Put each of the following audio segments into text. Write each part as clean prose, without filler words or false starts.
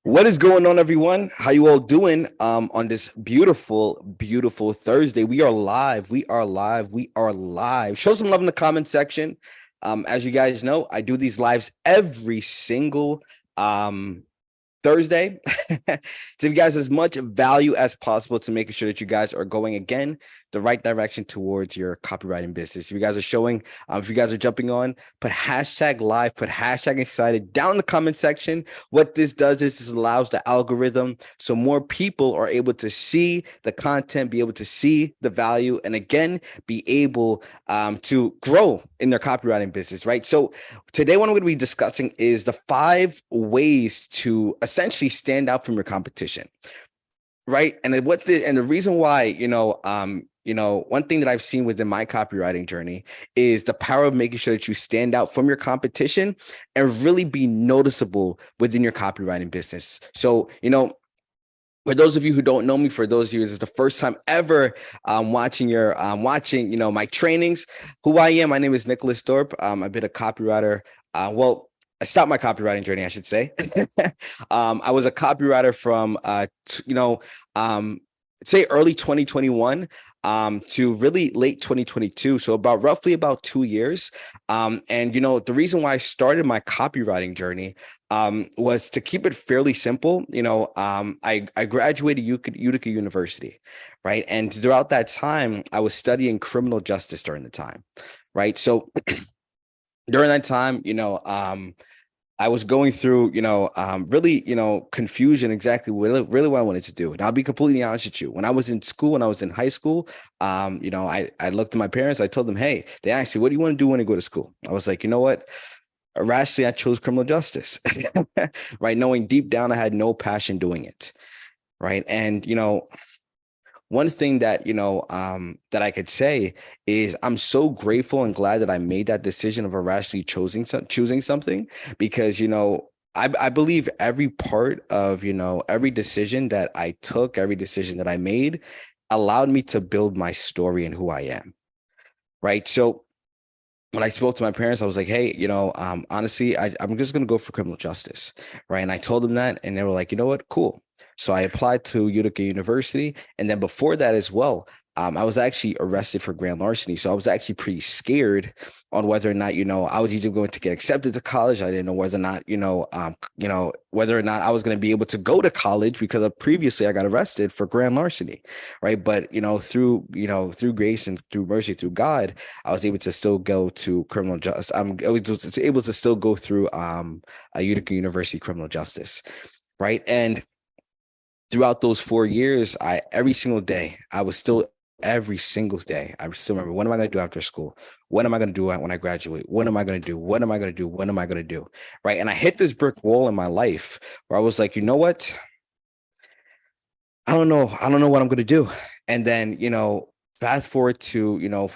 What is going on, everyone? How you all doing on this beautiful, beautiful Thursday? We are live. We are live. We are live. Show some love in the comment section. As you guys know, I do these lives every single Thursday to give you guys as much value as possible to making sure that you guys are going again the right direction towards your copywriting business. If you guys are showing, if you guys are jumping on, put hashtag live, put hashtag excited down in the comment section. What this does is this allows the algorithm so more people are able to see the content, be able to see the value, and again, be able to grow in their copywriting business, right? So today, what I'm going to be discussing is the 5 ways to essentially stand out from your competition, right? And the reason why, one thing that I've seen within my copywriting journey is the power of making sure that you stand out from your competition and really be noticeable within your copywriting business. So, for those of you who don't know me, for those of you, this is the first time ever watching my trainings. Who I am, my name is Nicholas Thorpe. I've been a copywriter. I stopped my copywriting journey, I should say. I was a copywriter from, say early 2021 to really late 2022. So roughly about 2 years. And the reason why I started my copywriting journey was to keep it fairly simple. I graduated Utica University, right? And throughout that time, I was studying criminal justice during the time, right? So during that time, I was going through, really, confusion exactly really what I wanted to do. And I'll be completely honest with you. When I was in school, when I was in high school, I looked at my parents. I told them, hey, they asked me, what do you want to do when you go to school? I was like, you know what? Rationally, I chose criminal justice, right? Knowing deep down I had no passion doing it, right? And, one thing that that I could say is I'm so grateful and glad that I made that decision of irrationally choosing something, because I believe every part of every decision that I took, every decision that I made, allowed me to build my story and who I am, right? So when I spoke to my parents, I was like, hey, honestly, I'm just going to go for criminal justice. Right. And I told them that, and they were like, you know what? Cool. So I applied to Utica University. And then before that as well, I was actually arrested for grand larceny. So I was actually pretty scared on whether or not, I was either going to get accepted to college. I didn't know whether or not, whether or not I was going to be able to go to college, because previously I got arrested for grand larceny. Right. But, through grace and through mercy, through God, I was able to still go to criminal justice. I was able to still go through a Utica University criminal justice. Right. And throughout those 4 years, every single day, every single day, I still remember, what am I going to do after school? What am I going to do when I graduate? What am I going to do? What am I going to do? What am I going to do? Right. And I hit this brick wall in my life where I was like, you know what? I don't know. I don't know what I'm going to do. And then, fast forward to,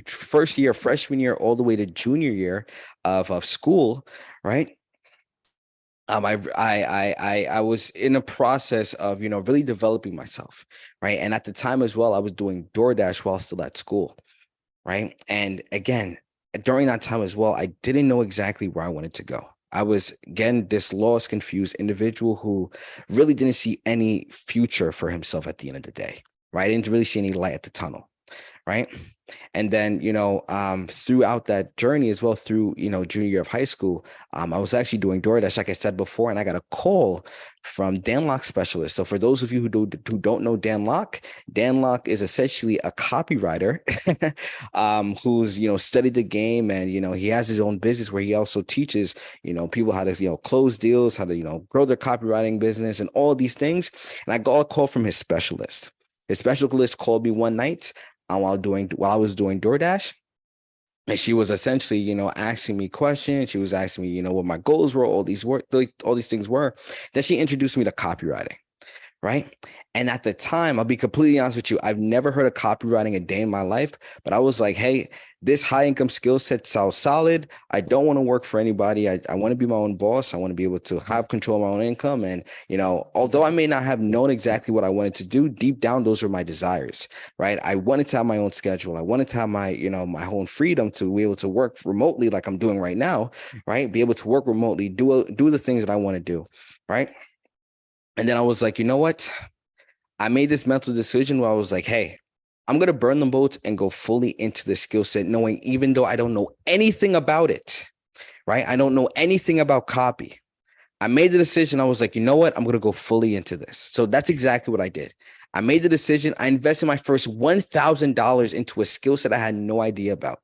first year, freshman year, all the way to junior year of school. Right. I was in a process of, really developing myself, right? And at the time as well, I was doing DoorDash while still at school, right? And again, during that time as well, I didn't know exactly where I wanted to go. I was, again, this lost, confused individual who really didn't see any future for himself at the end of the day, right? I didn't really see any light at the tunnel, right? And then, throughout that journey as well, through, junior year of high school, I was actually doing DoorDash, like I said before, and I got a call from Dan Locke specialist. So for those of you who don't know Dan Locke is essentially a copywriter who's, studied the game, and, he has his own business where he also teaches, people how to, close deals, how to, grow their copywriting business and all these things. And I got a call from his specialist. His specialist called me one night while I was doing DoorDash. And she was essentially, asking me questions. She was asking me, what my goals were, all these things were. Then she introduced me to copywriting. right? And at the time, I'll be completely honest with you, I've never heard of copywriting a day in my life, but I was like, hey, this high income skill set sounds solid. I don't want to work for anybody. I want to be my own boss. I want to be able to have control of my own income. And, although I may not have known exactly what I wanted to do, deep down, those were my desires, right? I wanted to have my own schedule. I wanted to have my own freedom to be able to work remotely like I'm doing right now, right? Be able to work remotely, do the things that I want to do, right? And then I was like, you know what? I made this mental decision where I was like, hey, I'm going to burn the boats and go fully into the skill set, knowing even though I don't know anything about it, right? I don't know anything about copy. I made the decision. I was like, you know what? I'm going to go fully into this. So that's exactly what I did. I made the decision. I invested my first $1,000 into a skill set I had no idea about.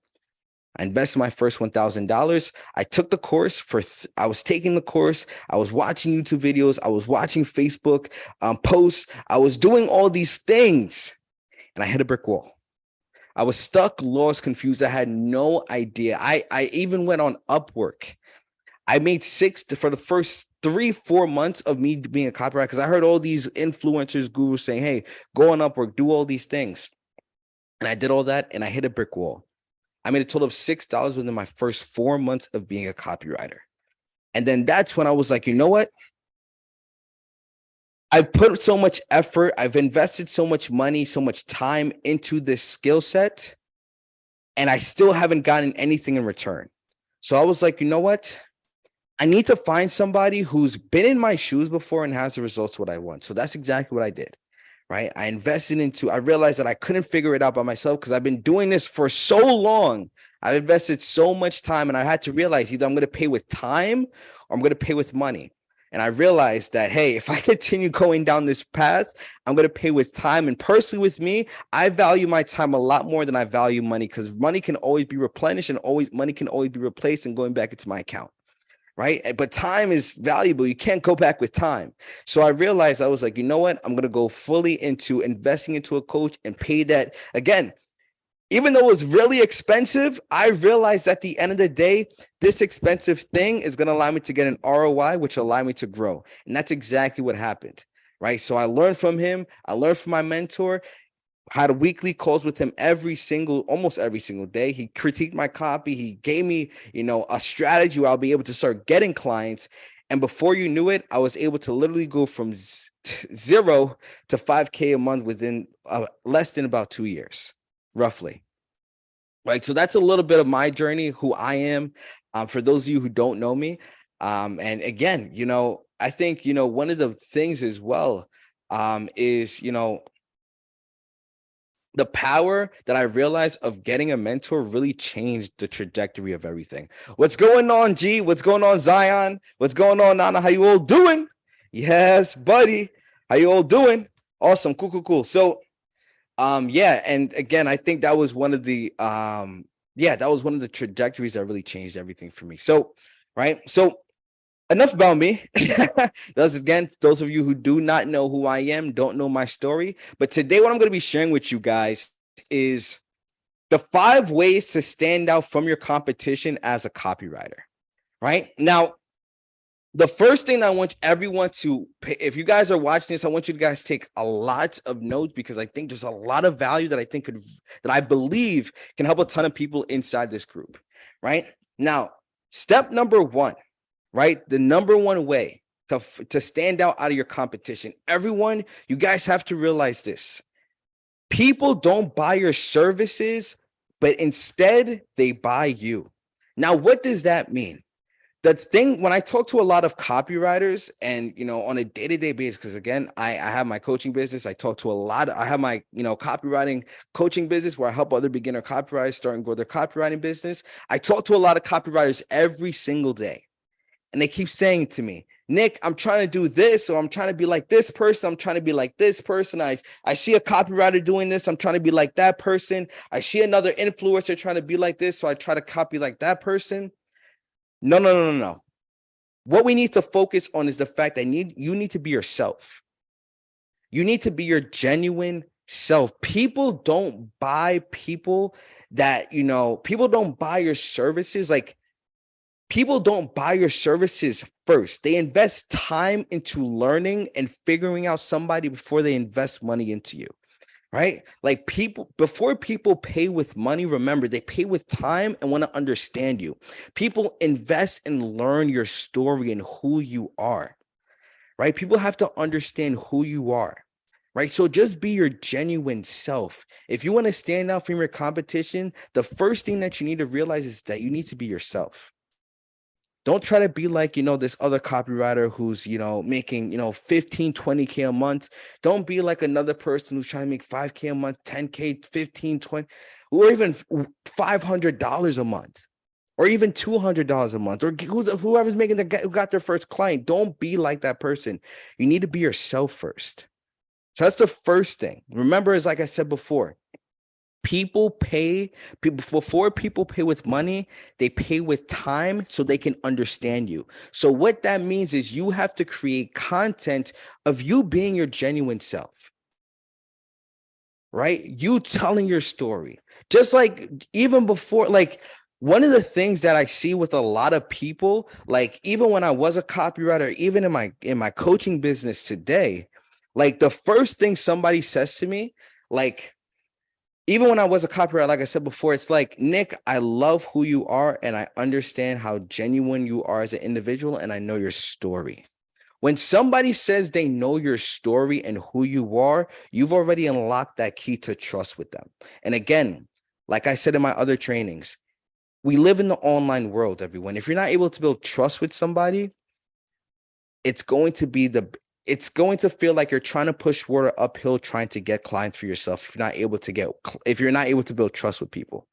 I invested my first $1,000. I took the course I was taking the course. I was watching YouTube videos. I was watching Facebook posts. I was doing all these things and I hit a brick wall. I was stuck, lost, confused. I had no idea. I even went on Upwork. I made for the first 3-4 months of me being a copywriter because I heard all these influencers, gurus saying, hey, go on Upwork, do all these things. And I did all that and I hit a brick wall. I made a total of $6 within my first 4 months of being a copywriter. And then that's when I was like, you know what? I've put so much effort. I've invested so much money, so much time into this skill set, and I still haven't gotten anything in return. So I was like, you know what? I need to find somebody who's been in my shoes before and has the results what I want. So that's exactly what I did. Right. I realized that I couldn't figure it out by myself because I've been doing this for so long. I've invested so much time and I had to realize either I'm going to pay with time or I'm going to pay with money. And I realized that, hey, if I continue going down this path, I'm going to pay with time. And personally with me, I value my time a lot more than I value money because money can always be replenished and money can always be replaced and going back into my account. Right. But time is valuable. You can't go back with time. So I realized I was like, you know what? I'm going to go fully into investing into a coach and pay that. Again, even though it was really expensive, I realized at the end of the day, this expensive thing is going to allow me to get an ROI, which will allow me to grow. And that's exactly what happened. Right. So I learned from him. I learned from my mentor. Had weekly calls with him almost every single day. He critiqued my copy. He gave me, a strategy where I'll be able to start getting clients. And before you knew it, I was able to literally go from 0 to 5K a month within less than about 2 years, roughly. Right. So that's a little bit of my journey, who I am. For those of you who don't know me. And again, I think, one of the things as well is, the power that I realized of getting a mentor really changed the trajectory of everything. What's going on, G? What's going on, Zion? What's going on, Nana? How you all doing? Yes, buddy. How you all doing? Awesome. Cool. So, yeah. And again, I think that was one of the, trajectories that really changed everything for me. So, right. So enough about me. Those of you who do not know who I am, don't know my story. But today, what I'm going to be sharing with you guys is the 5 ways to stand out from your competition as a copywriter. Right now, the first thing I want everyone to pay, if you guys are watching this, I want you guys to take a lot of notes because I think there's a lot of value that I believe can help a ton of people inside this group. Right now, step number 1. Right? The number 1 way to stand out of your competition. Everyone, you guys have to realize this. People don't buy your services, but instead they buy you. Now, what does that mean? The thing, when I talk to a lot of copywriters and, on a day-to-day basis, because again, I have my coaching business. I have my, copywriting coaching business where I help other beginner copywriters start and grow their copywriting business. I talk to a lot of copywriters every single day. And they keep saying to me, Nick, I'm trying to do this, or I'm trying to be like this person. I'm trying to be like this person. I see a copywriter doing this. I'm trying to be like that person. I see another influencer trying to be like this, so I try to copy like that person. No. What we need to focus on is the fact that you need to be yourself. You need to be your genuine self. People don't buy people that, people don't buy your services. Like, People don't buy your services first. They invest time into learning and figuring out somebody before they invest money into you, right? Like before people pay with money, remember, they pay with time and want to understand you. People invest and learn your story and who you are, right? People have to understand who you are, right? So just be your genuine self. If you want to stand out from your competition, the first thing that you need to realize is that you need to be yourself. Don't try to be like, this other copywriter who's, making, 15, 20K a month. Don't be like another person who's trying to make 5K a month, 10K, 15, 20, or even $500 a month, or even $200 a month, or whoever's making who got their first client. Don't be like that person. You need to be yourself first. So that's the first thing. Remember, as like I said before, before people pay with money, they pay with time so they can understand you. So what that means is you have to create content of you being your genuine self, right? You telling your story. Just like even before, like one of the things that I see with a lot of people, like even when I was a copywriter, even in my coaching business today, like the first thing somebody says to me, like, even when I was a copywriter, like I said before, it's like, Nick, I love who you are and I understand how genuine you are as an individual and I know your story. When somebody says they know your story and who you are, you've already unlocked that key to trust with them. And again, like I said in my other trainings, we live in the online world, everyone. If you're not able to build trust with somebody, it's going to feel like you're trying to push water uphill, trying to get clients for yourself. If you're not able to build trust with people,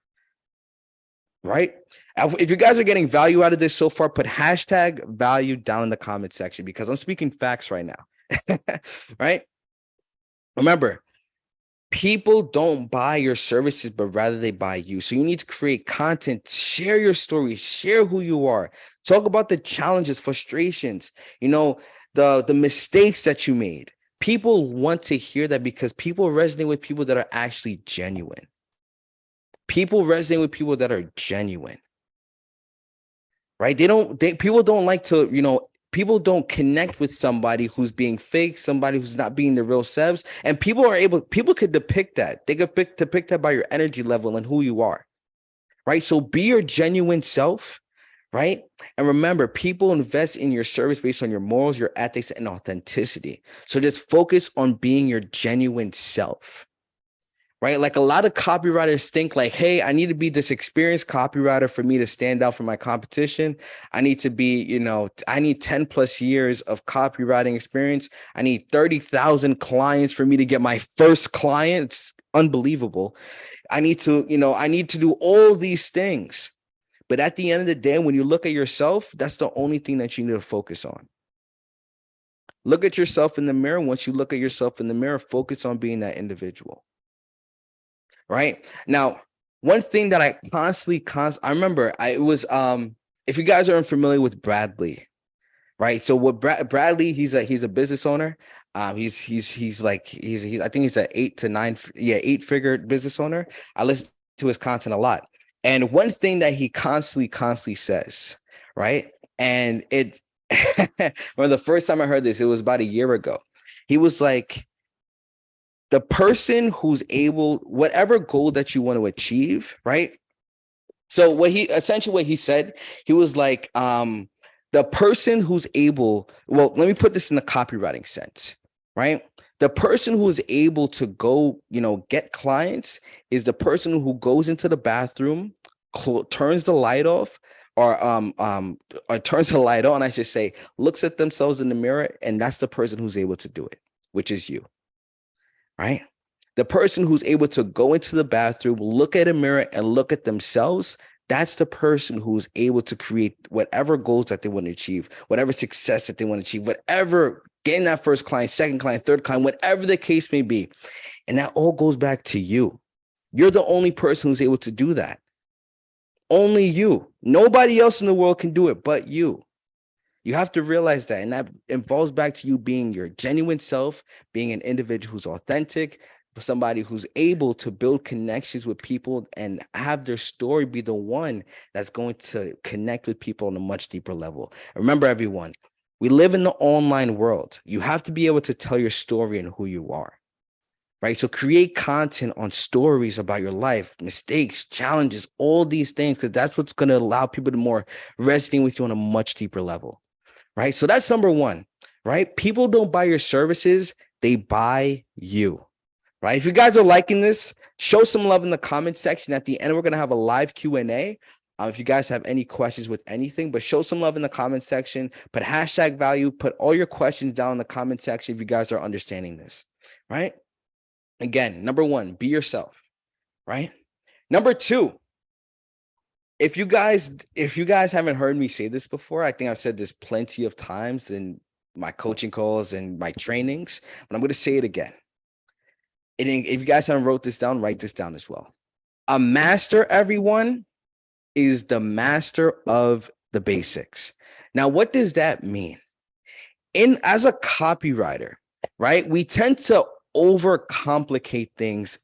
right? If you guys are getting value out of this so far, put hashtag value down in the comment section, because I'm speaking facts right now, right? Remember, people don't buy your services, but rather they buy you. So you need to create content, share your story, share who you are, talk about the challenges, frustrations, the mistakes that you made. People want to hear that because people resonate with people that are actually genuine. People resonate with people that are genuine, right? People don't like to, people don't connect with somebody who's being fake, somebody who's not being the real selves. And people could depict that. They could depict that by your energy level and who you are, right? So be your genuine self, right? And remember, people invest in your service based on your morals, your ethics, and authenticity. So just focus on being your genuine self, right? Like a lot of copywriters think like, hey, I need to be this experienced copywriter for me to stand out from my competition. I need to be, I need 10 plus years of copywriting experience. I need 30,000 clients for me to get my first client. It's unbelievable. I need to do all these things. But at the end of the day, when you look at yourself, that's the only thing that you need to focus on. Look at yourself in the mirror. Once you look at yourself in the mirror, focus on being that individual. Right now, one thing that I I remember, if you guys are unfamiliar with Bradley, right? So what Bradley, he's a business owner. I think he's an 8-figure business owner. I listen to his content a lot. And one thing that he constantly says, right? And when the first time I heard this, it was about a year ago. He was like, the person who's whatever goal that you want to achieve, right? So what he said, he was like, the person who's well, let me put this in the copywriting sense, right? The person who is able to go, get clients is the person who goes into the bathroom, turns the light off, or turns the light on, I should say, looks at themselves in the mirror, and that's the person who's able to do it, which is you, right? The person who's able to go into the bathroom, look at a mirror, and look at themselves, that's the person who's able to create whatever goals that they want to achieve, whatever success that they want to achieve, whatever, getting that first client, second client, third client, whatever the case may be. And that all goes back to you. You're the only person who's able to do that. Only you. Nobody else in the world can do it but you. You have to realize that. And that involves back to you being your genuine self, being an individual who's authentic, somebody who's able to build connections with people and have their story be the one that's going to connect with people on a much deeper level. Remember, everyone, we live in the online world. You have to be able to tell your story and who you are, right? So create content on stories about your life, mistakes, challenges, all these things, because that's what's going to allow people to more resonate with you on a much deeper level, right? So that's number one, right? People don't buy your services, they buy you. Right. If you guys are liking this, show some love in the comment section. At the end, we're going to have a live Q&A. If you guys have any questions with anything, but show some love in the comment section, put hashtag value, put all your questions down in the comment section if you guys are understanding this, right? Again, number one, be yourself, right? Number two, if you guys haven't heard me say this before, I think I've said this plenty of times in my coaching calls and my trainings, but I'm going to say it again. And if you guys haven't wrote this down, write this down as well. A master, everyone, is the master of the basics. Now, what does that mean? As a copywriter, right, we tend to overcomplicate things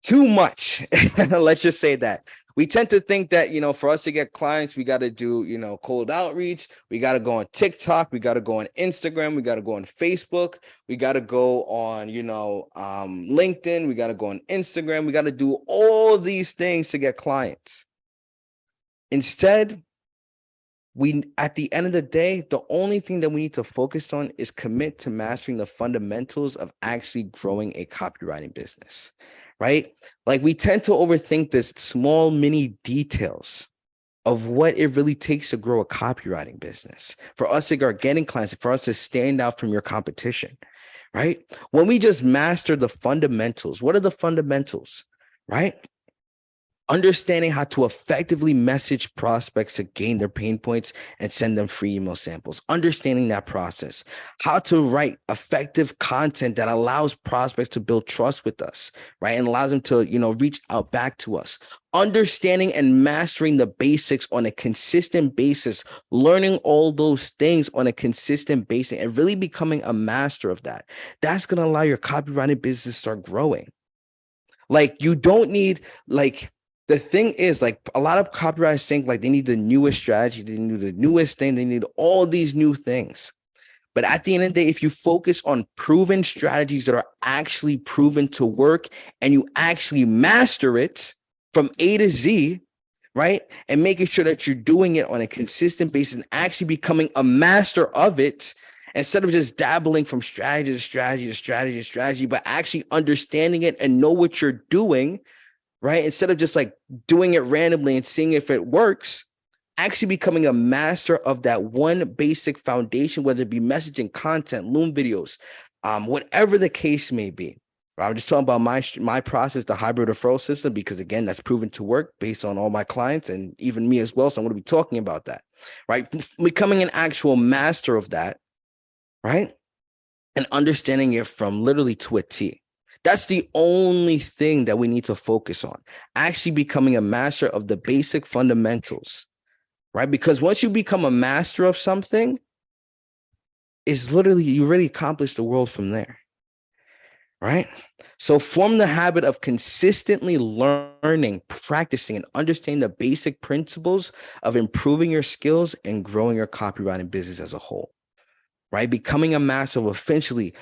too much. Let's just say that. We tend to think that, for us to get clients, we got to do, cold outreach. We got to go on TikTok. We got to go on Instagram. We got to go on Facebook. We got to go on, LinkedIn. We got to go on Instagram. We got to do all these things to get clients. Instead, at the end of the day, the only thing that we need to focus on is commit to mastering the fundamentals of actually growing a copywriting business, right? Like, we tend to overthink this small mini details of what it really takes to grow a copywriting business, for us to start getting clients, for us to stand out from your competition, right? When we just master the fundamentals, what are the fundamentals, right? Understanding how to effectively message prospects to gain their pain points and send them free email samples. Understanding that process. How to write effective content that allows prospects to build trust with us, right? And allows them to, reach out back to us. Understanding and mastering the basics on a consistent basis. Learning all those things on a consistent basis and really becoming a master of that. That's going to allow your copywriting business to start growing. Like, you don't need, the thing is, a lot of copywriters think they need the newest strategy, they need the newest thing, they need all these new things. But at the end of the day, if you focus on proven strategies that are actually proven to work and you actually master it from A to Z, right? And making sure that you're doing it on a consistent basis and actually becoming a master of it, instead of just dabbling from strategy to strategy to strategy to strategy, but actually understanding it and know what you're doing, right? Instead of just doing it randomly and seeing if it works, actually becoming a master of that one basic foundation, whether it be messaging, content, Loom videos, whatever the case may be. I'm just talking about my process, the hybrid referral system, because again, that's proven to work based on all my clients and even me as well. So I'm going to be talking about that, right? Becoming an actual master of that, right? And understanding it from literally to a T. That's the only thing that we need to focus on. Actually becoming a master of the basic fundamentals, right? Because once you become a master of something, it's literally, you really accomplish the world from there, right? So form the habit of consistently learning, practicing, and understanding the basic principles of improving your skills and growing your copywriting business as a whole, right? Becoming a master of essentially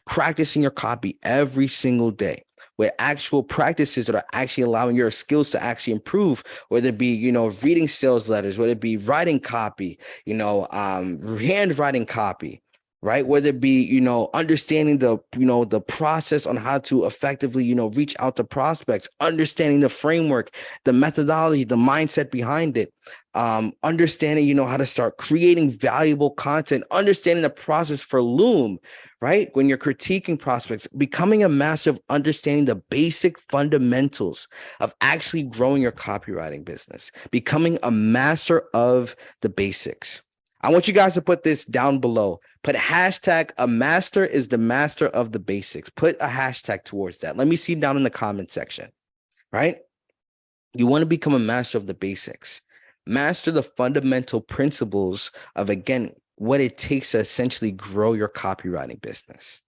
practicing your copy every single day with actual practices that are actually allowing your skills to actually improve, whether it be, reading sales letters, whether it be writing copy, handwriting copy, right? Whether it be, understanding the process on how to effectively, reach out to prospects, understanding the framework, the methodology, the mindset behind it, understanding, how to start creating valuable content, understanding the process for Loom, right? When you're critiquing prospects, becoming a master of understanding the basic fundamentals of actually growing your copywriting business, becoming a master of the basics. I want you guys to put this down below. Put hashtag a master is the master of the basics. Put a hashtag towards that. Let me see down in the comment section, right? You want to become a master of the basics. Master the fundamental principles of, again, what it takes to essentially grow your copywriting business,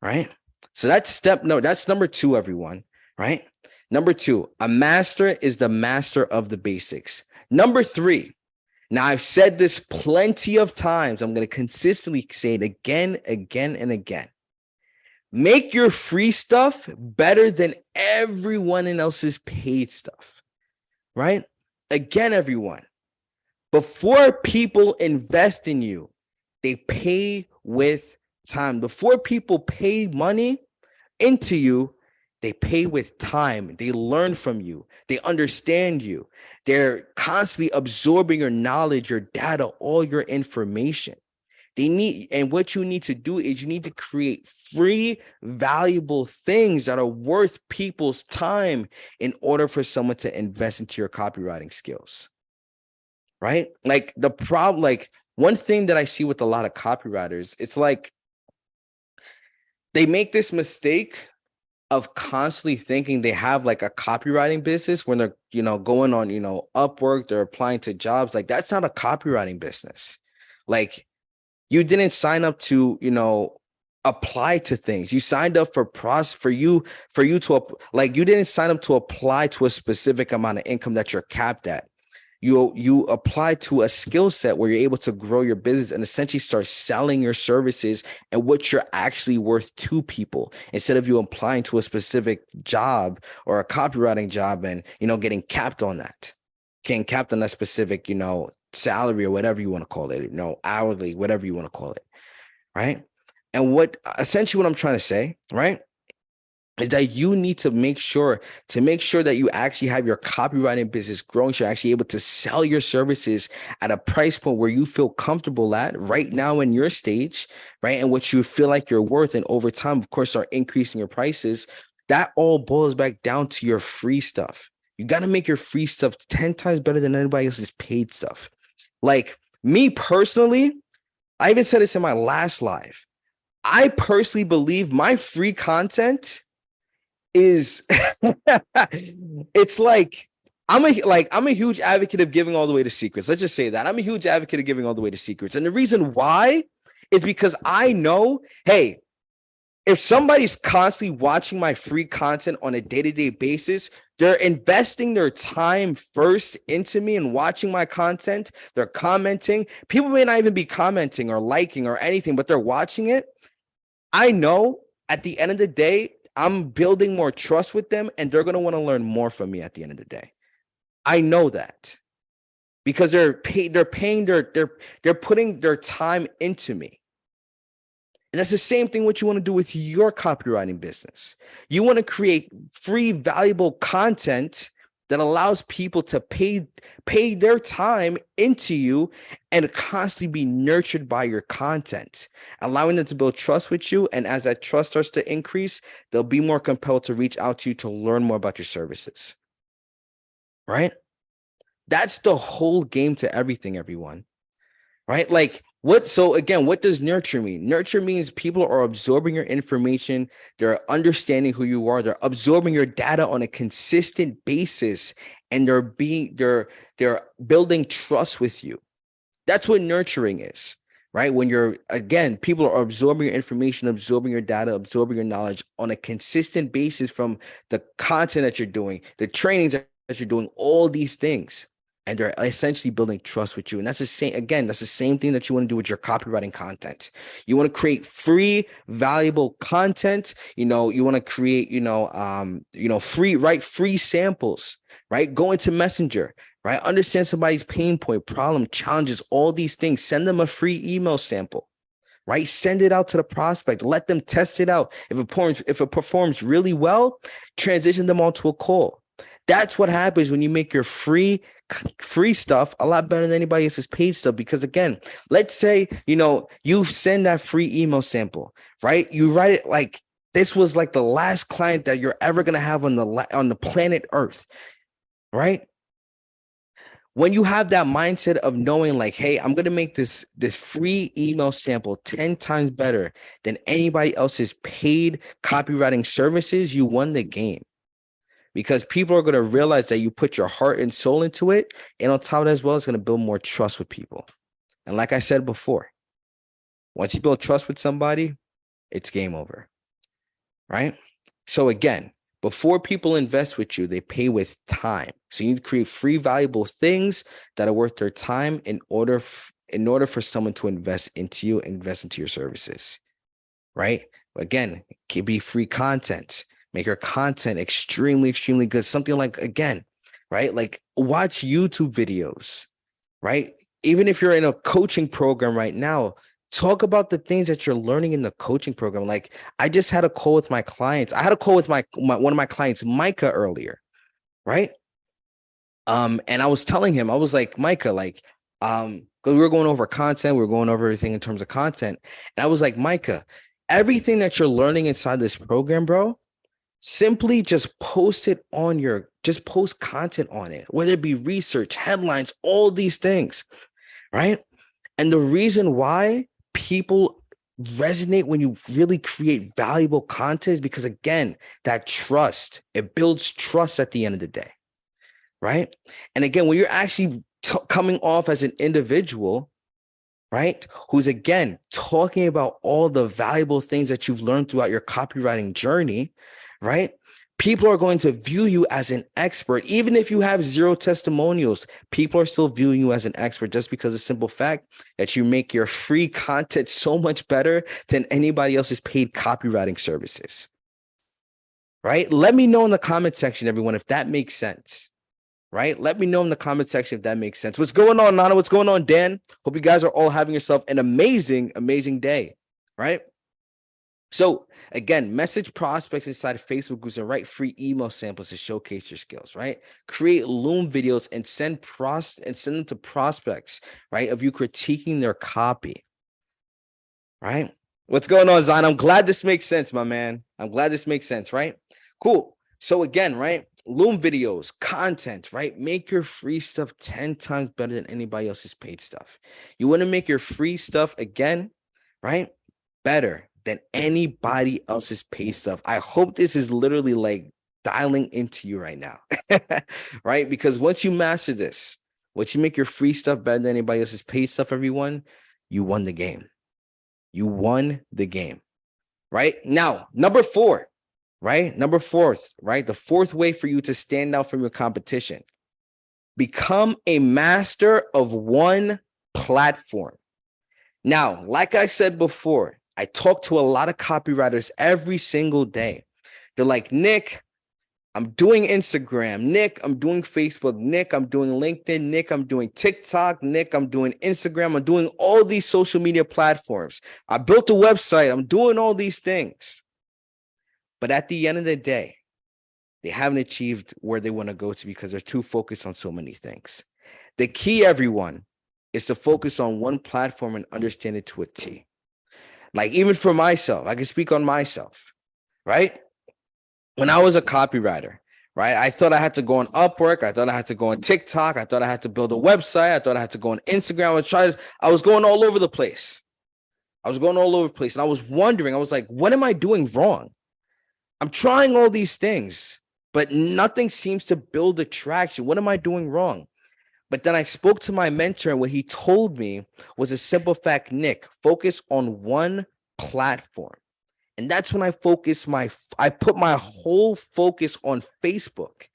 right? So that's number two, everyone, right? Number two, a master is the master of the basics. Number three, now I've said this plenty of times. I'm going to consistently say it again, and again. Make your free stuff better than everyone else's paid stuff, right? Again, everyone, before people invest in you, they pay with time. Before people pay money into you, they pay with time. They learn from you. They understand you. They're constantly absorbing your knowledge, your data, all your information. And what you need to do is you need to create free, valuable things that are worth people's time in order for someone to invest into your copywriting skills. Right? Like one thing that I see with a lot of copywriters, it's like they make this mistake of constantly thinking they have like a copywriting business when they're, going on, Upwork, they're applying to jobs. Like, that's not a copywriting business. Like, you didn't sign up to, apply to things. You signed up for you to, like, you didn't sign up to apply to a specific amount of income that you're capped at. You apply to a skill set where you're able to grow your business and essentially start selling your services and what you're actually worth to people, instead of you applying to a specific job or a copywriting job and, getting capped on that specific, salary or whatever you want to call it, hourly, whatever you want to call it. Right. And what I'm trying to say, right, is that you need to make sure that you actually have your copywriting business growing. So you're actually able to sell your services at a price point where you feel comfortable at right now in your stage, right? And what you feel like you're worth. And over time, of course, start increasing your prices. That all boils back down to your free stuff. You got to make your free stuff 10 times better than anybody else's paid stuff. Like, me personally, I even said this in my last live. I personally believe my free content is it's like I'm a huge advocate of giving all the way to secrets. Let's just say that. I'm a huge advocate of giving all the way to secrets. And the reason why is because I know, hey, if somebody's constantly watching my free content on a day-to-day basis, they're investing their time first into me and watching my content. They're commenting. People may not even be commenting or liking or anything, but they're watching it. I know at the end of the day, I'm building more trust with them, and they're going to want to learn more from me at the end of the day. I know that because they're putting their time into me. And that's the same thing what you want to do with your copywriting business. You want to create free, valuable content that allows people to pay their time into you and constantly be nurtured by your content, allowing them to build trust with you. And as that trust starts to increase, they'll be more compelled to reach out to you to learn more about your services. Right? That's the whole game to everything, everyone. Right? Like, what does nurture mean? Nurture means people are absorbing your information. They're understanding who you are. They're absorbing your data on a consistent basis, and they're building trust with you. That's what nurturing is, right? When people are absorbing your information, absorbing your data, absorbing your knowledge on a consistent basis from the content that you're doing, the trainings that you're doing, all these things. And they're essentially building trust with you. And that's the same thing that you want to do with your copywriting content. You want to create free, valuable content. You want to create, free samples, right? Go into Messenger, right? Understand somebody's pain point, problem, challenges, all these things. Send them a free email sample, right? Send it out to the prospect. Let them test it out. If it performs really well, transition them onto a call. That's what happens when you make your free stuff a lot better than anybody else's paid stuff. Because again, let's say, you send that free email sample, right? You write it like this was like the last client that you're ever going to have on the planet Earth, right? When you have that mindset of knowing like, hey, I'm going to make this free email sample 10 times better than anybody else's paid copywriting services, you won the game. Because people are going to realize that you put your heart and soul into it. And on top of that as well, it's going to build more trust with people. And like I said before, once you build trust with somebody, it's game over. right? So again, before people invest with you, they pay with time. So you need to create free, valuable things that are worth their time in order for someone to invest into you, invest into your services, right? Again, it can be free content. Make your content extremely, extremely good. Something like, again, right? Like watch YouTube videos, right? Even if you're in a coaching program right now, talk about the things that you're learning in the coaching program. Like I just had a call with my clients. I had a call with my one of my clients, Micah, earlier, right? And I was telling him, I was like, Micah, like, because we were going over content, we were going over everything in terms of content. And I was like, Micah, everything that you're learning inside this program, bro, simply just post it on just post content on it, whether it be research, headlines, all these things, right? And the reason why people resonate when you really create valuable content is because, again, that trust, it builds trust at the end of the day, right? And again, when you're actually coming off as an individual, right, who's again talking about all the valuable things that you've learned throughout your copywriting journey, right? People are going to view you as an expert. Even if you have 0 testimonials, people are still viewing you as an expert just because of the simple fact that you make your free content so much better than anybody else's paid copywriting services, right? Let me know in the comment section, everyone, if that makes sense, right? Let me know in the comment section if that makes sense. What's going on, Nana? What's going on, Dan? Hope you guys are all having yourself an amazing, amazing day, right? So again, message prospects inside of Facebook groups and write free email samples to showcase your skills, right? Create Loom videos and send them to prospects, right? Of you critiquing their copy, right? What's going on, Zion? I'm glad this makes sense, my man. I'm glad this makes sense, right? Cool. So again, right? Loom videos, content, right? Make your free stuff 10 times better than anybody else's paid stuff. You want to make your free stuff again, right? Better than anybody else's paid stuff. I hope this is literally like dialing into you right now, right? Because once you master this, once you make your free stuff better than anybody else's paid stuff, everyone, you won the game. You won the game, right? Now, number 4, right? Number 4th, right? The 4th way for you to stand out from your competition. Become a master of one platform. Now, like I said before, I talk to a lot of copywriters every single day. They're like, Nick, I'm doing Instagram. Nick, I'm doing Facebook. Nick, I'm doing LinkedIn. Nick, I'm doing TikTok. Nick, I'm doing Instagram. I'm doing all these social media platforms. I built a website. I'm doing all these things. But at the end of the day, they haven't achieved where they want to go to because they're too focused on so many things. The key, everyone, is to focus on one platform and understand it to a T. Like even for myself, I can speak on myself, right? When I was a copywriter, right? I thought I had to go on Upwork. I thought I had to go on TikTok. I thought I had to build a website. I thought I had to go on Instagram. I was going all over the place. And I was wondering, I was like, what am I doing wrong? I'm trying all these things, but nothing seems to build the traction. What am I doing wrong? But then I spoke to my mentor, and what he told me was a simple fact: Nick, focus on one platform. And that's when I put my whole focus on Facebook.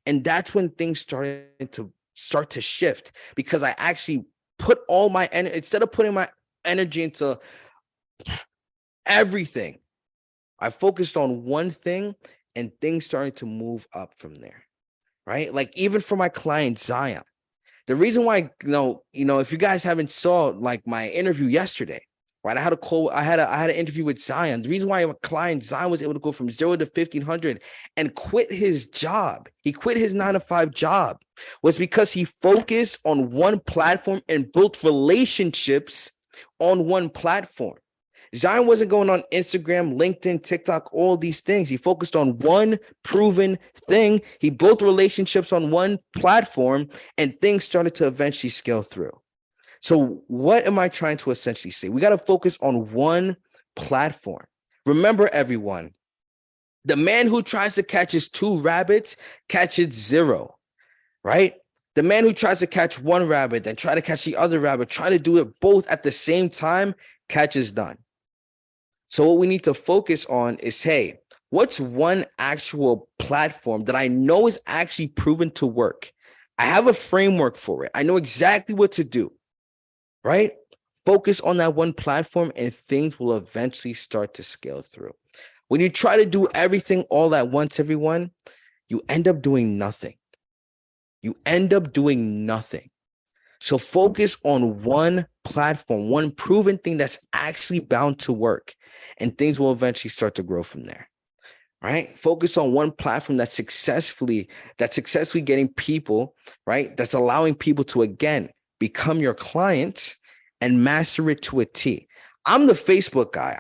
And that's when things started to shift, because I actually put all my energy, instead of putting my energy into everything, I focused on one thing, and things started to move up from there, right? Like even for my client, Zion. The reason why, if you guys haven't saw like my interview yesterday, right? I had an interview with Zion. The reason why my client Zion was able to go from 0 to 1,500 and quit his job, he quit his 9-to-5 job, was because he focused on one platform and built relationships on one platform. Zion wasn't going on Instagram, LinkedIn, TikTok, all these things. He focused on one proven thing. He built relationships on one platform, and things started to eventually scale through. So what am I trying to essentially say? We got to focus on one platform. Remember, everyone, the man who tries to catch his 2 rabbits catches 0, right? The man who tries to catch 1 rabbit, then try to catch the other rabbit, try to do it both at the same time, catches none. So what we need to focus on is, hey, What's one actual platform that I know is actually proven to work? I have a framework for it. I know exactly what to do, right? Focus on that one platform and things will eventually start to scale through. When you try to do everything all at once, everyone, you end up doing nothing. You end up doing nothing. So focus on one platform, one proven thing that's actually bound to work, and things will eventually start to grow from there. Right? Focus on one platform that's successfully getting people, right? That's allowing people to again become your clients and master it to a T. I'm the Facebook guy.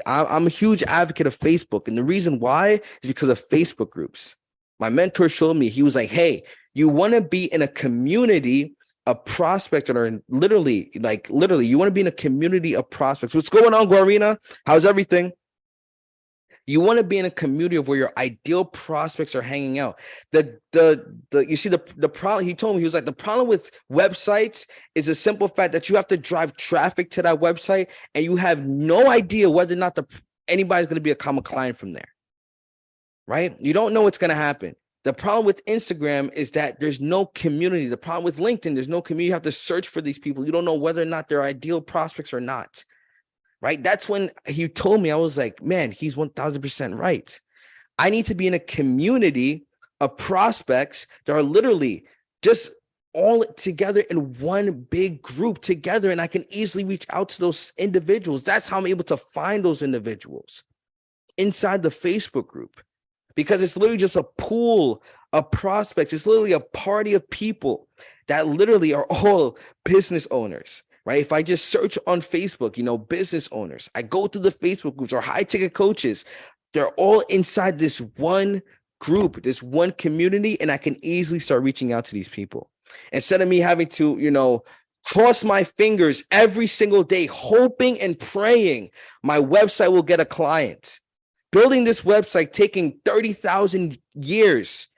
I'm a huge advocate of Facebook, and the reason why is because of Facebook groups. My mentor showed me. He was like, "Hey, you want to be in a community of prospects that are literally, you want to be in a community of prospects. What's going on, Guarina? How's everything? You want to be in a community of where your ideal prospects are hanging out. You see the problem. He told me, he was like, the problem with websites is a simple fact that you have to drive traffic to that website, and you have no idea whether or not anybody's going to become a client from there. Right? You don't know what's going to happen. The problem with Instagram is that there's no community. The problem with LinkedIn, there's no community. You have to search for these people. You don't know whether or not they're ideal prospects or not. Right? That's when he told me, I was like, man, he's 1000% right. I need to be in a community of prospects that are literally just all together in one big group together. And I can easily reach out to those individuals. That's how I'm able to find those individuals inside the Facebook group, because it's literally just a pool of prospects. It's literally a party of people that literally are all business owners. Right? If I just search on Facebook, business owners, I go to the Facebook groups or high ticket coaches, they're all inside this one group, this one community, and I can easily start reaching out to these people. Instead of me having to, cross my fingers every single day, hoping and praying my website will get a client. Building this website taking 30,000 years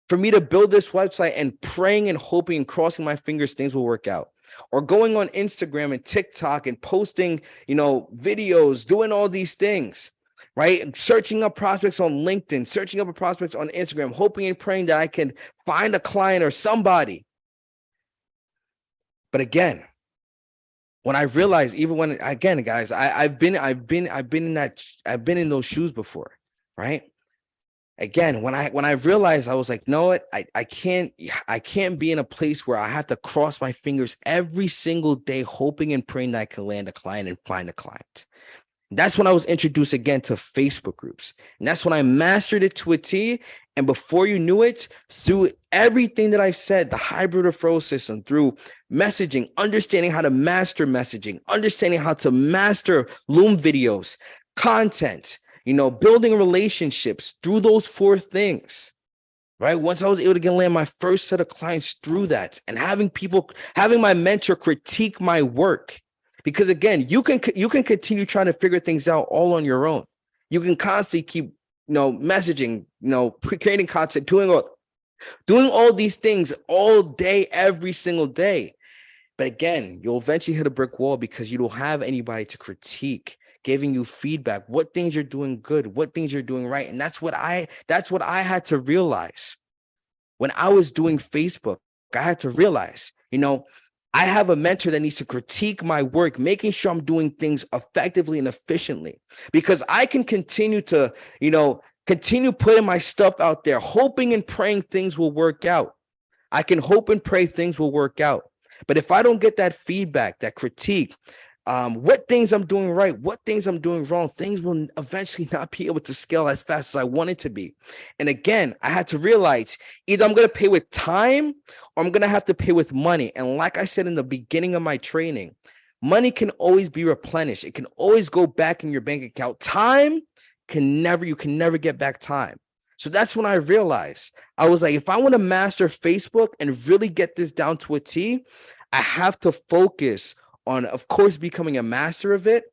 for me to build this website, and praying and hoping and crossing my fingers things will work out. Or going on Instagram and TikTok and posting, videos, doing all these things, right? Searching up prospects on LinkedIn, searching up prospects on Instagram, hoping and praying that I can find a client or somebody. But again, when I realized, guys, I've been in those shoes before, right? Again, when I realized, I was like, no, what? I can't be in a place where I have to cross my fingers every single day, hoping and praying that I can land a client and find a client. That's when I was introduced again to Facebook groups. And that's when I mastered it to a T. And before you knew it, through everything that I've said, the hybrid referral system, through messaging, understanding how to master messaging, understanding how to master Loom videos, content, building relationships, through those 4 things, right? Once I was able to land my first set of clients through that, and having my mentor critique my work, because again, you can continue trying to figure things out all on your own. You can constantly keep, messaging, creating content, doing all these things all day, every single day. But again, you'll eventually hit a brick wall because you don't have anybody to critique, giving you feedback, what things you're doing good, what things you're doing right. And that's what I had to realize when I was doing Facebook. I had to realize, I have a mentor that needs to critique my work, making sure I'm doing things effectively and efficiently, because I can continue to, continue putting my stuff out there, hoping and praying things will work out. I can hope and pray things will work out. But if I don't get that feedback, that critique, what things I'm doing right, what things I'm doing wrong, things will eventually not be able to scale as fast as I want it to be. And again, I had to realize either I'm going to pay with time or I'm going to have to pay with money. And like I said in the beginning of my training, money can always be replenished. It can always go back in your bank account. Time you can never get back time. So that's when I realized, I was like, if I want to master Facebook and really get this down to a T, I have to focus on, of course, becoming a master of it.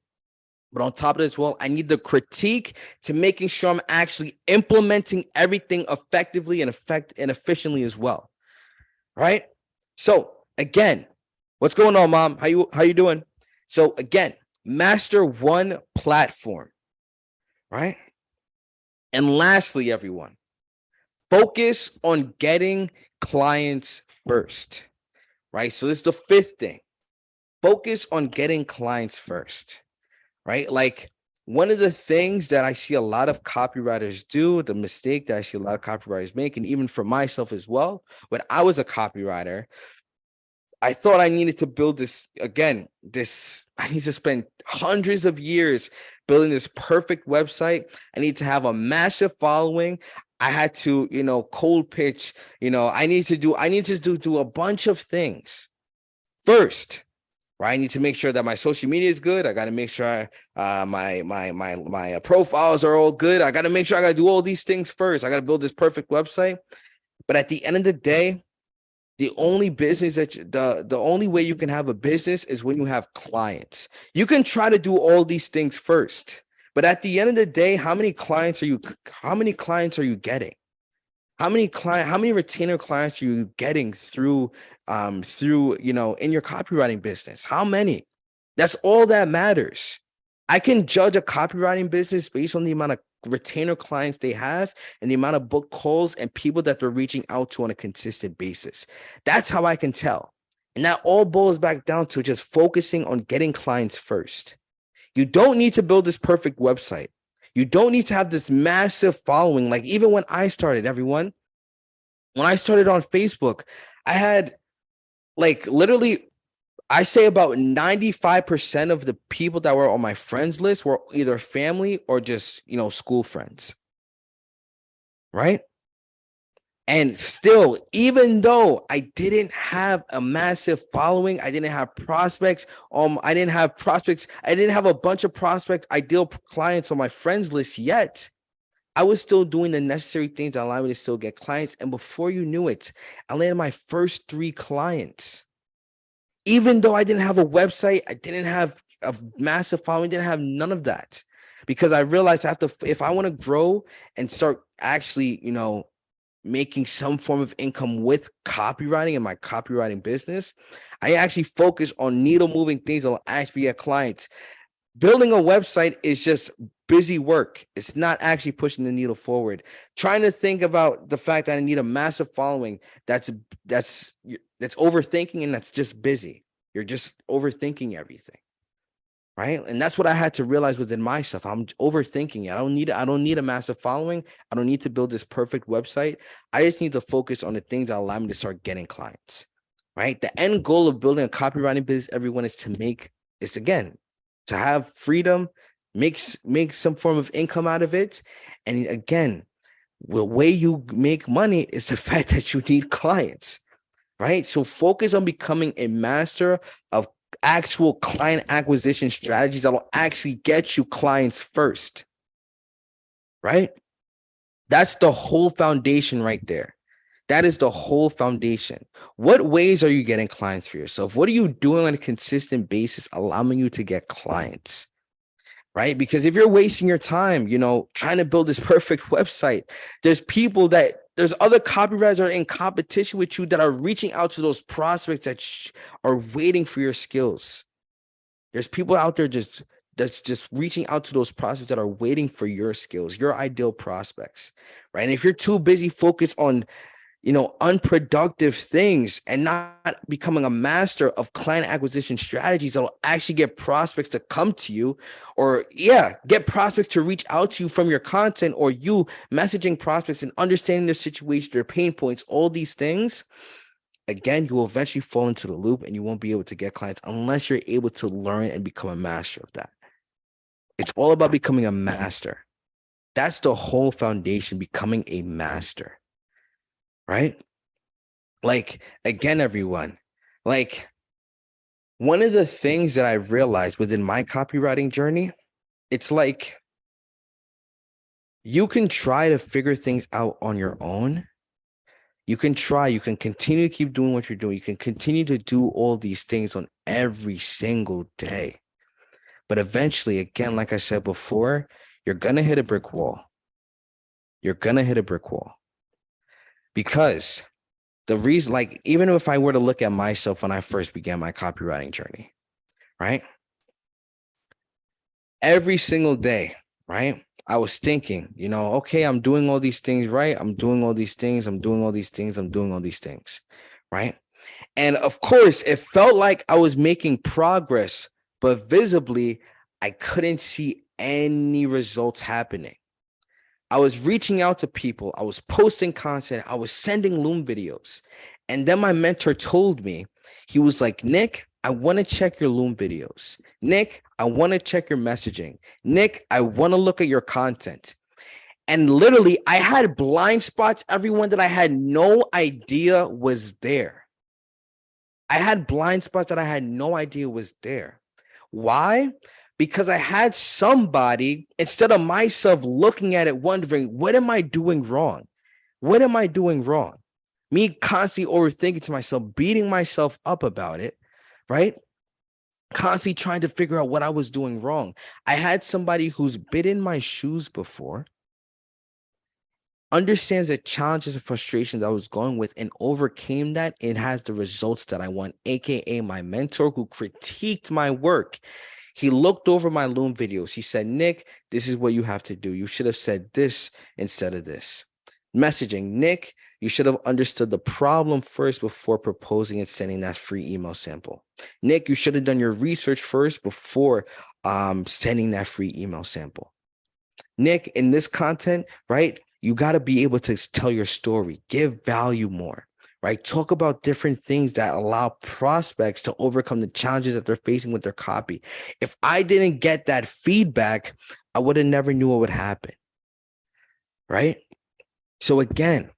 But on top of it as well, I need the critique to making sure I'm actually implementing everything effectively and efficiently as well. Right? So again, what's going on, Mom? How you doing? So again, master one platform. Right? And lastly, everyone, focus on getting clients first, right? So this is the fifth thing. Focus on getting clients first, right? Like one of the things that I see a lot of copywriters do, the mistake that I see a lot of copywriters make, and even for myself as well, when I was a copywriter, I thought I needed to build I need to spend hundreds of years building this perfect website. I need to have a massive following. I had to, cold pitch, I need to do a bunch of things first, right? I need to make sure that my social media is good. I got to make sure my profiles are all good. I got to make sure I got to do all these things first. I got to build this perfect website. But at the end of the day, the only business the only way you can have a business is when you have clients. You can try to do all these things first, but at the end of the day, how many clients are you getting? How many retainer clients are you getting through in your copywriting business? How many? That's all that matters. I can judge a copywriting business based on the amount of retainer clients they have and the amount of book calls and people that they're reaching out to on a consistent basis. That's how I can tell. And that all boils back down to just focusing on getting clients first. You don't need to build this perfect website. You don't need to have this massive following. Like even when I started, everyone, when I started on Facebook, I had like literally, I say about 95% of the people that were on my friends list were either family or just, school friends. Right. And still, even though I didn't have a massive following, I didn't have prospects. I didn't have a bunch of prospects, ideal clients on my friends list yet. I was still doing the necessary things that allowed me to still get clients. And before you knew it, I landed my first 3 clients. Even though I didn't have a website, I didn't have a massive following, didn't have none of that. Because I realized if I want to grow and start actually, making some form of income with copywriting and my copywriting business, I actually focus on needle moving things that will actually get clients. Building a website is just busy work. It's not actually pushing the needle forward. Trying to think about the fact that I need a massive following, that's overthinking, and that's just busy. You're just overthinking everything. Right. And that's what I had to realize within myself. I'm overthinking it. I don't need a massive following. I don't need to build this perfect website. I just need to focus on the things that allow me to start getting clients. Right. The end goal of building a copywriting business, everyone, is to have freedom, make some form of income out of it. And again, the way you make money is the fact that you need clients. Right. So focus on becoming a master of actual client acquisition strategies that will actually get you clients first. Right? That's the whole foundation right there. That is the whole foundation. What ways are you getting clients for yourself? What are you doing on a consistent basis allowing you to get clients? Right? Because if you're wasting your time, trying to build this perfect website, there's other copywriters that are in competition with you that are reaching out to those prospects that are waiting for your skills. There's people out there that's just reaching out to those prospects that are waiting for your skills, your ideal prospects, right? And if you're too busy focused on, unproductive things and not becoming a master of client acquisition strategies that will actually get prospects to come to you, or get prospects to reach out to you from your content, or you messaging prospects and understanding their situation, their pain points, all these things, again, you will eventually fall into the loop and you won't be able to get clients unless you're able to learn and become a master of that. It's all about becoming a master. That's the whole foundation, becoming a master. Right? Like, again, everyone, like one of the things that I've realized within my copywriting journey, it's like you can try to figure things out on your own. You can continue to keep doing what you're doing. You can continue to do all these things on every single day. But eventually, again, like I said before, you're going to hit a brick wall. You're going to hit a brick wall. Because the reason, like, even if I were to look at myself when I first began my copywriting journey, right? Every single day, right? I was thinking, okay, I'm doing all these things, right? I'm doing all these things. I'm doing all these things. I'm doing all these things, right? And of course, it felt like I was making progress, but visibly, I couldn't see any results happening. I was reaching out to people. I was posting content. I was sending Loom videos. And then my mentor told me, he was like, Nick, I want to check your Loom videos. Nick, I want to check your messaging. Nick, I want to look at your content. And literally, I had blind spots, everyone, that I had no idea was there. I had blind spots that I had no idea was there. Why? Because I had somebody, instead of myself looking at it, wondering, what am I doing wrong? What am I doing wrong? Me constantly overthinking to myself, beating myself up about it, right? Constantly trying to figure out what I was doing wrong. I had somebody who's been in my shoes before, understands the challenges and frustrations I was going with, and overcame that. It has the results that I want, aka my mentor who critiqued my work. He looked over my Loom videos. He said, Nick, this is what you have to do. You should have said this instead of this. Messaging, Nick, you should have understood the problem first before proposing and sending that free email sample. Nick, you should have done your research first before sending that free email sample. Nick, in this content, right, you got to be able to tell your story, give value more, right? Talk about different things that allow prospects to overcome the challenges that they're facing with their copy. If I didn't get that feedback, I would have never knew what would happen, right? So again,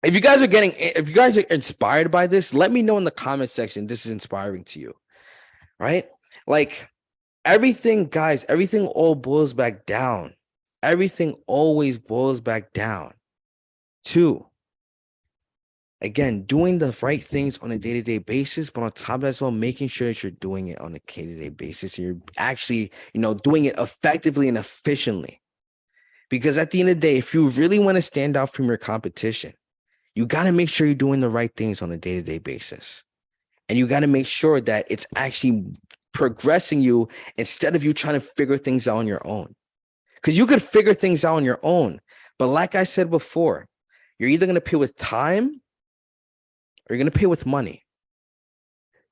if you guys are inspired by this, let me know in the comment section this is inspiring to you, right? Like everything, guys, everything all boils back down. Everything always boils back down to, again, doing the right things on a day-to-day basis, but on top of that as well, making sure that you're doing it on a day-to-day basis. And you're actually, doing it effectively and efficiently. Because at the end of the day, if you really want to stand out from your competition, you got to make sure you're doing the right things on a day-to-day basis. And you got to make sure that it's actually progressing you instead of you trying to figure things out on your own. Because you could figure things out on your own. But like I said before, you're either going to pay with time or you're going to pay with money.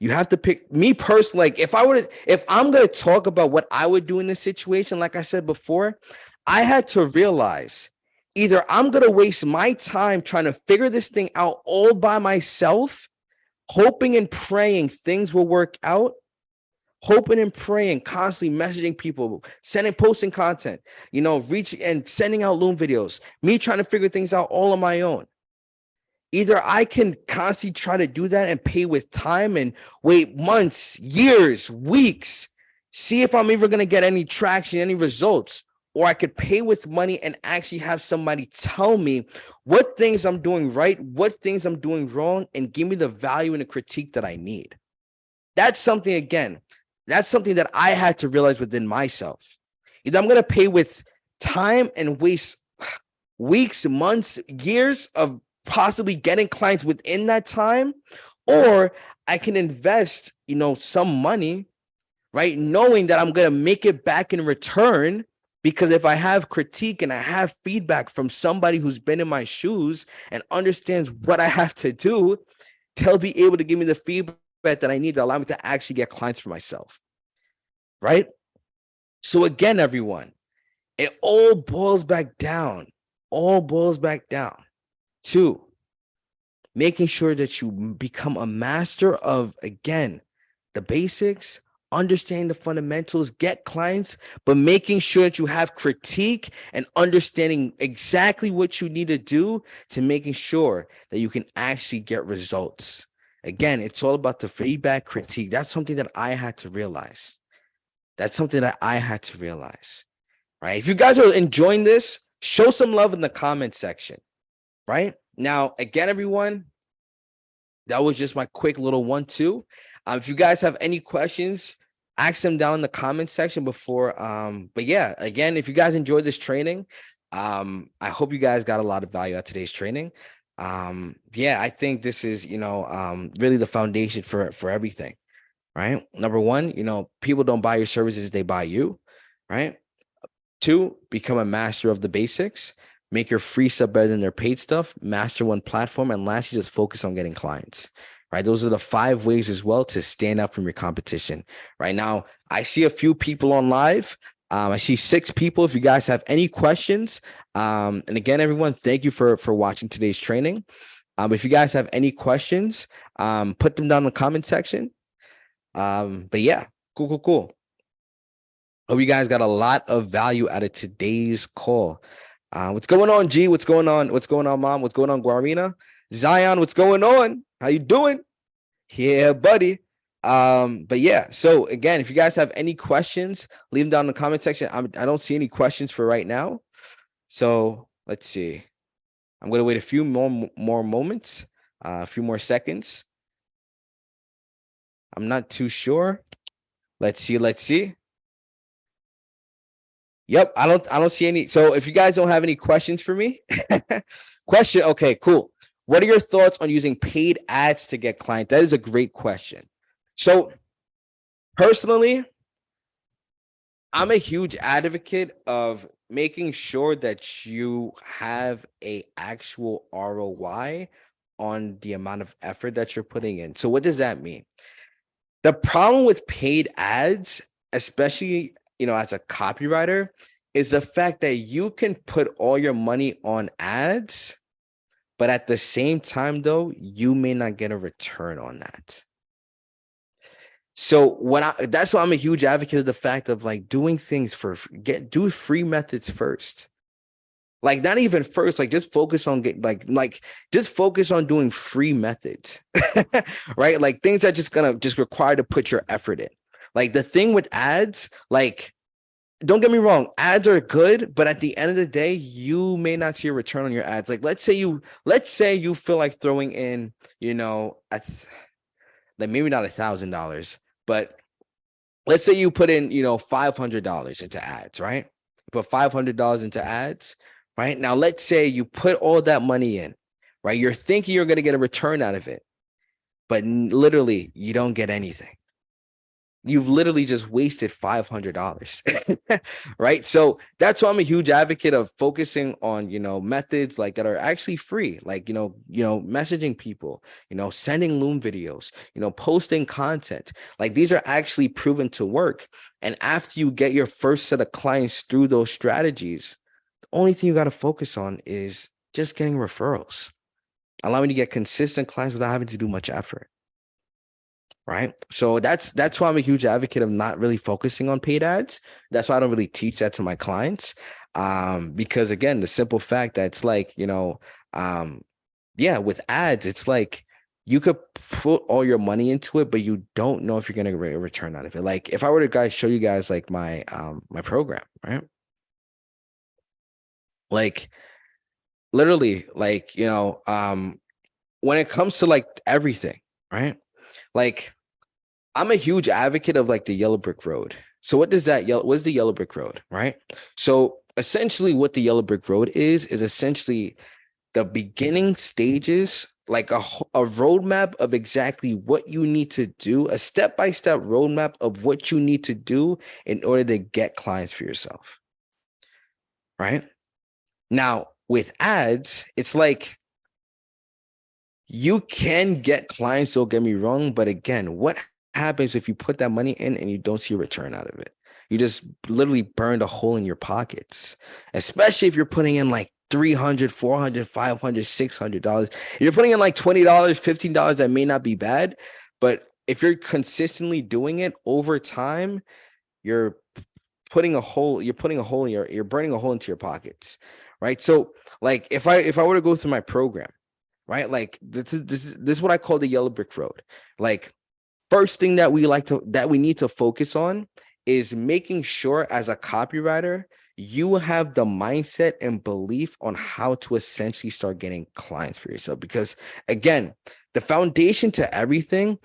You have to pick. Me personally, like if I'm going to talk about what I would do in this situation, like I said before, I had to realize either I'm going to waste my time trying to figure this thing out all by myself, hoping and praying things will work out, hoping and praying, constantly messaging people, posting content, reaching and sending out Loom videos, me trying to figure things out all on my own. Either I can constantly try to do that and pay with time and wait months, years, weeks, see if I'm ever going to get any traction, any results, or I could pay with money and actually have somebody tell me what things I'm doing right, what things I'm doing wrong, and give me the value and the critique that I need. That's something, again, that's something that I had to realize within myself. Either I'm going to pay with time and waste weeks, months, years of possibly getting clients within that time, or I can invest, some money, right? Knowing that I'm going to make it back in return, because if I have critique and I have feedback from somebody who's been in my shoes and understands what I have to do, they'll be able to give me the feedback that I need to allow me to actually get clients for myself, right? So again, everyone, it all boils back down to making sure that you become a master of, again, the basics, understanding the fundamentals, get clients, but making sure that you have critique and understanding exactly what you need to do to making sure that you can actually get results. Again, it's all about the feedback, critique. That's something that I had to realize. Right? If you guys are enjoying this, show some love in the comment section, right? Now, again, everyone, that was just my quick little 1-2. If you guys have any questions, ask them down in the comment section before. But yeah, again, if you guys enjoyed this training, I hope you guys got a lot of value out of today's training. Yeah, I think this is, really the foundation for everything, right? Number one, people don't buy your services, they buy you, right? 2, become a master of the basics. Make your free stuff better than their paid stuff. Master one platform. And lastly, just focus on getting clients. Right? Those are the 5 ways as well to stand out from your competition. Right now, I see a few people on live. I see 6 people. If you guys have any questions, and again, everyone, thank you for watching today's training. If you guys have any questions, put them down in the comment section. But yeah, cool. Hope you guys got a lot of value out of today's call. What's going on, G? What's going on? What's going on, Mom? What's going on, Guarina? Zion, what's going on? How you doing? Yeah, buddy. But yeah, so again, if you guys have any questions, leave them down in the comment section. I don't see any questions for right now. So let's see. I'm going to wait a few more moments, a few more seconds. I'm not too sure. Let's see. Yep, I don't see any. So if you guys don't have any questions for me, okay, cool. What are your thoughts on using paid ads to get clients? That is a great question. So personally, I'm a huge advocate of making sure that you have a actual ROI on the amount of effort that you're putting in. So what does that mean? The problem with paid ads, especially, as a copywriter, is the fact that you can put all your money on ads, but at the same time, though, you may not get a return on that. So that's why I'm a huge advocate of the fact of like doing things do free methods first. Like not even first, like just focus on just focus on doing free methods, right? Like things that just require to put your effort in. Like the thing with ads, like don't get me wrong, ads are good, but at the end of the day, you may not see a return on your ads. Like let's say you feel like throwing in, like maybe not $1,000, but let's say you put in, $500 into ads, right? You put $500 into ads, right? Now, let's say you put all that money in, right? You're thinking you're going to get a return out of it, but literally you don't get anything. You've literally just wasted $500, right? So that's why I'm a huge advocate of focusing on, methods like that are actually free, like, messaging people, sending Loom videos, posting content. Like these are actually proven to work. And after you get your first set of clients through those strategies, the only thing you got to focus on is just getting referrals, allowing you to get consistent clients without having to do much effort. Right. So that's why I'm a huge advocate of not really focusing on paid ads. That's why I don't really teach that to my clients. Because again, the simple fact that it's like, with ads, it's like you could put all your money into it, but you don't know if you're going to get a return out of it. Like if I were to show you guys like my program, right? Like literally, like, when it comes to like everything, right? Like, I'm a huge advocate of like the yellow brick road. So what does what's the yellow brick road, right? So essentially what the yellow brick road is essentially the beginning stages, like a roadmap of exactly what you need to do, a step-by-step roadmap of what you need to do in order to get clients for yourself, right? Now, with ads, it's like, you can get clients, don't get me wrong, but again, what happens if you put that money in and you don't see a return out of it? You just literally burned a hole in your pockets, especially if you're putting in like $300, $400, $500, $600. If you're putting in like $20, $15, that may not be bad, but if you're consistently doing it over time, you're burning a hole into your pockets, right? So like if I were to go through my program, right? Like this is what I call the yellow brick road. Like first thing that we need to focus on is making sure as a copywriter, you have the mindset and belief on how to essentially start getting clients for yourself. Because again, the foundation to everything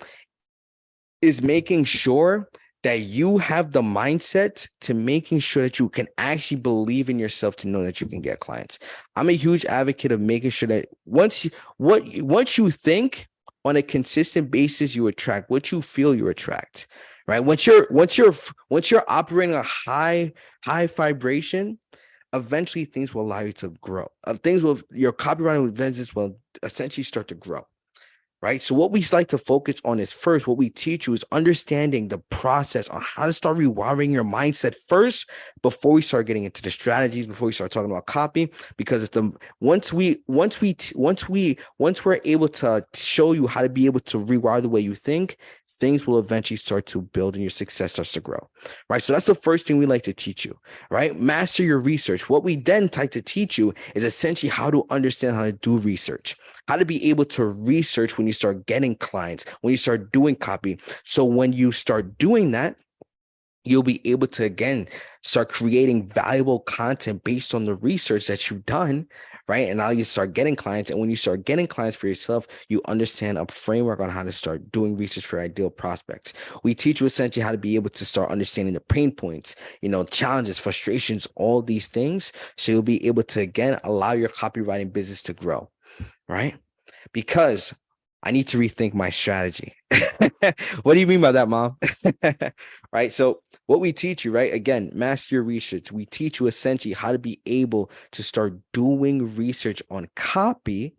is making sure that you have the mindset to making sure that you can actually believe in yourself to know that you can get clients. I'm a huge advocate of making sure that once you think on a consistent basis, you attract what you feel you attract, right? Once you're operating a high vibration, eventually things will allow you to grow. Your copywriting business will essentially start to grow. Right. So what we like to focus on is first, what we teach you is understanding the process on how to start rewiring your mindset first before we start getting into the strategies, before we start talking about copy. Because it's once we're able to show you how to be able to rewire the way you think, things will eventually start to build and your success starts to grow. Right. So that's the first thing we like to teach you. Right. Master your research. What we then like to teach you is essentially how to understand how to do research, how to be able to research when you start getting clients, when you start doing copy. So when you start doing that, you'll be able to, again, start creating valuable content based on the research that you've done, right? And now you start getting clients. And when you start getting clients for yourself, you understand a framework on how to start doing research for ideal prospects. We teach you essentially how to be able to start understanding the pain points, challenges, frustrations, all these things. So you'll be able to, again, allow your copywriting business to grow, right? Because I need to rethink my strategy. What do you mean by that, Mom? Right. So what we teach you, right? Again, master your research. We teach you essentially how to be able to start doing research on copy.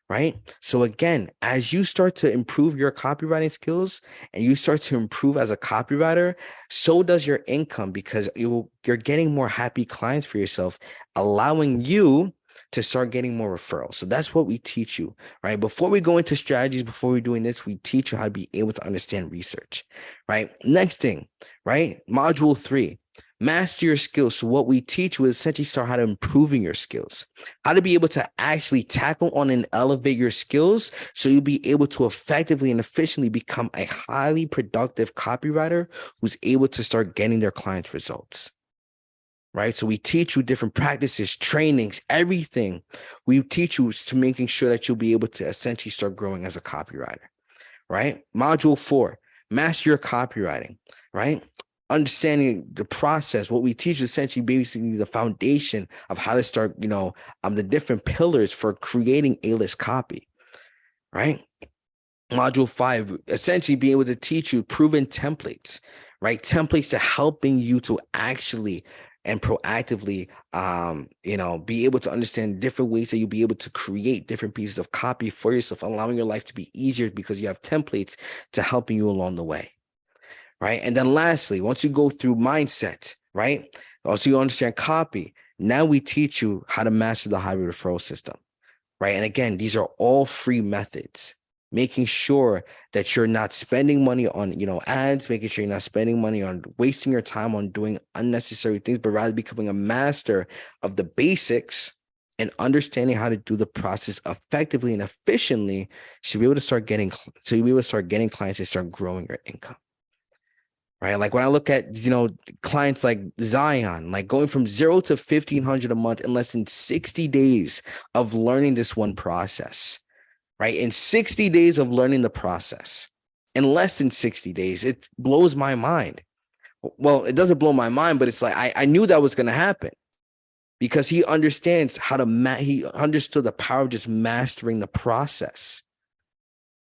Right. So again, as you start to improve your copywriting skills and you start to improve as a copywriter, so does your income, because you're getting more happy clients for yourself, allowing you to start getting more referrals. So that's what we teach you, right? Before we go into strategies, before we're doing this, we teach you how to be able to understand research, right? Next thing, right? Module 3, master your skills. So what we teach you is essentially start how to improving your skills, how to be able to actually tackle on and elevate your skills so you'll be able to effectively and efficiently become a highly productive copywriter who's able to start getting their clients results. Right. So we teach you different practices, trainings, everything. We teach you to making sure that you'll be able to essentially start growing as a copywriter. Right. Module 4, master your copywriting. Right. Understanding the process. What we teach is essentially basically the foundation of how to start, the different pillars for creating A-list copy. Right. Module 5, essentially being able to teach you proven templates, right? Templates to helping you to actually and proactively, be able to understand different ways that you'll be able to create different pieces of copy for yourself, allowing your life to be easier because you have templates to helping you along the way, right? And then lastly, once you go through mindset, right? Also, you understand copy. Now we teach you how to master the hybrid referral system, right? And again, these are all free methods, making sure that you're not spending money on, ads, making sure you're not spending money on wasting your time on doing unnecessary things, but rather becoming a master of the basics and understanding how to do the process effectively and efficiently. So you'll be able to start getting clients and start growing your income. Right. Like when I look at, clients like Zion, like going from 0 to 1,500 a month in less than 60 days of learning this one process. Right. In 60 days of learning the process, in less than 60 days, it blows my mind. Well, it doesn't blow my mind, but it's like I knew that was going to happen because he understands how to he understood the power of just mastering the process.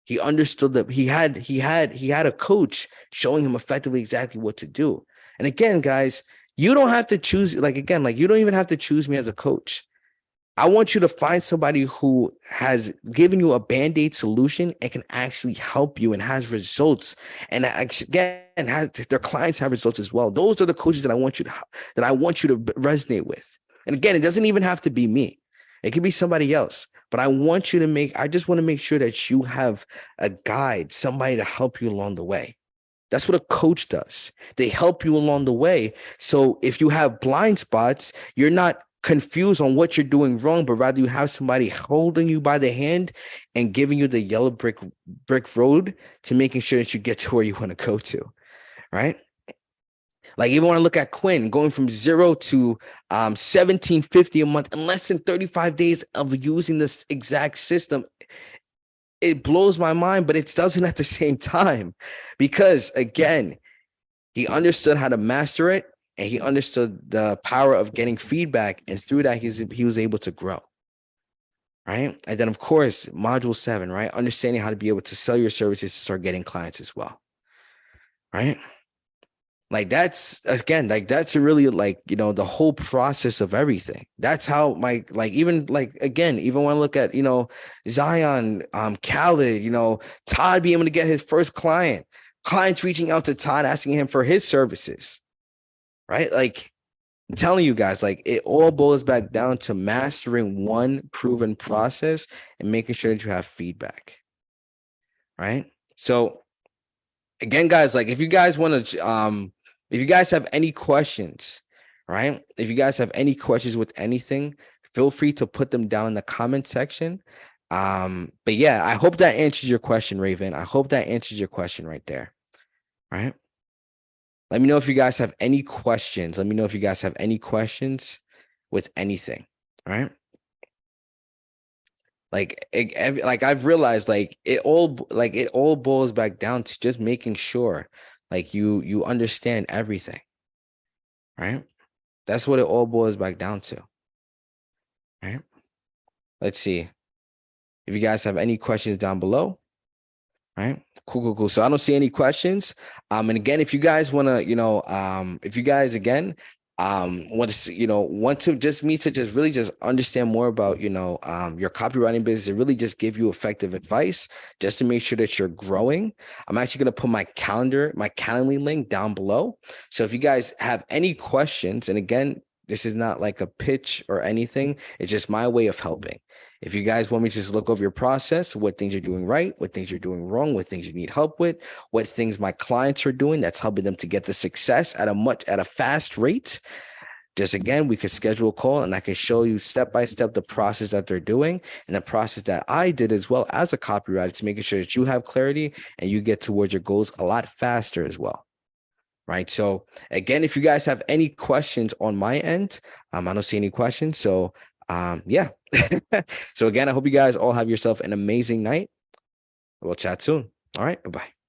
He understood that he had a coach showing him effectively exactly what to do. And again, guys, you don't have to choose, you don't even have to choose me as a coach. I want you to find somebody who has given you a Band-Aid solution and can actually help you and has results. And again, their clients have results as well. Those are the coaches that I want you to resonate with. And again, it doesn't even have to be me. It could be somebody else. But I just want to make sure that you have a guide, somebody to help you along the way. That's what a coach does. They help you along the way. So if you have blind spots, you're not confused on what you're doing wrong, but rather you have somebody holding you by the hand and giving you the yellow brick road to making sure that you get to where you want to go to, right? Like even when I look at Quinn going from 0 to $1,750 a month in less than 35 days of using this exact system, it blows my mind, but it doesn't at the same time, because again, he understood how to master it and he understood the power of getting feedback. And through that, he was able to grow. Right. And then, of course, module 7, right? Understanding how to be able to sell your services to start getting clients as well. Right. Like that's again, like that's really like, the whole process of everything. That's how my like even like again, even when I look at, Zion, Khaled, Todd being able to get his first clients reaching out to Todd asking him for his services, right? Like I'm telling you guys, like it all boils back down to mastering one proven process and making sure that you have feedback, right? So again, guys, like if you guys have any questions, right? If you guys have any questions with anything, feel free to put them down in the comment section. But yeah, I hope that answers your question, Raven. I hope that answers your question right there. Right. Let me know if you guys have any questions. Let me know if you guys have any questions with anything. All right. Like I've realized it all boils back down to just making sure like you understand everything, right? That's what it all boils back down to, right? Let's see if you guys have any questions down below. Right. Cool. So I don't see any questions. And again, if you guys want to, if you guys again, want to just me to just really just understand more about, your copywriting business and really just give you effective advice just to make sure that you're growing. I'm actually going to put my Calendly link down below. So if you guys have any questions, and again, this is not like a pitch or anything. It's just my way of helping. If you guys want me to just look over your process, what things you're doing right, what things you're doing wrong, what things you need help with, what things my clients are doing that's helping them to get the success at a fast rate, just again, we could schedule a call and I can show you step by step the process that they're doing and the process that I did as well as a copywriter to making sure that you have clarity and you get towards your goals a lot faster as well. Right. So again, if you guys have any questions on my end, I don't see any questions. So yeah. So again, I hope you guys all have yourself an amazing night. We'll chat soon. All right. Bye-bye.